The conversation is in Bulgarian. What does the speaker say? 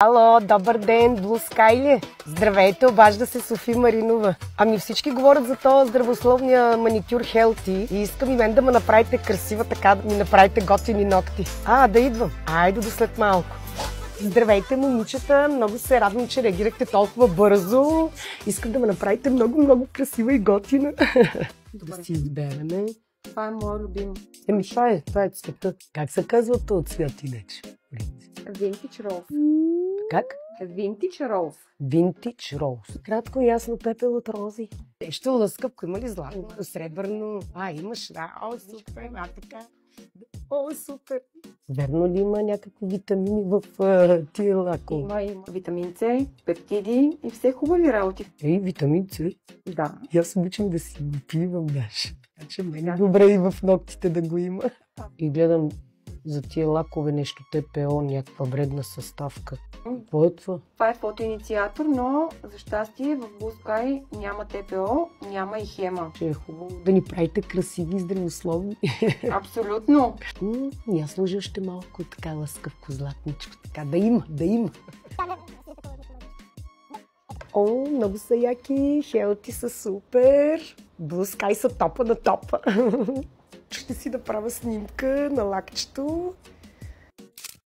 Ало, добър ден, Blue Sky ли? Здравейте, обажда се Софи Маринова. Ами всички говорят за този здравословния маникюр Healthy и искам и мен да ме направите красива така, да ми направите готини ногти. Да идвам. Айде до след малко. Здравейте, момичета, много се радвам, че реагирахте толкова бързо. Искам да ме направите много красива и готина. Да си избереме. Това е моя любим. Това е цвета. Как се казва този цвят иначе? Vintage Rose. Как? Vintage Rose. Vintage Rose. Кратко и ясно пепел от рози. Нещо лъскавко, има ли златно, сребърно? Имаш, да. О, супер, така. О, супер. Верно ли има някакви витамини в тия лакове? Има витамин С, пептиди и все хубави работи. Витамин С? Да. И аз обичам да си го пивам, Даша. Значи мен е добре и в ногтите да го има. И гледам за тия лакове нещо ТПО, някаква вредна съставка. Какво е това? Това е фотоинициатор, но за щастие в Blue Sky няма ТПО, няма и хема. Ще е хубаво да ни правите красиви и здравословни. Абсолютно. И аз сложи още малко така лъскавко златничко. Така да има. О, много са яки, хелти са супер. Blue Sky са топа на топа. Ще си направя снимка на лакчето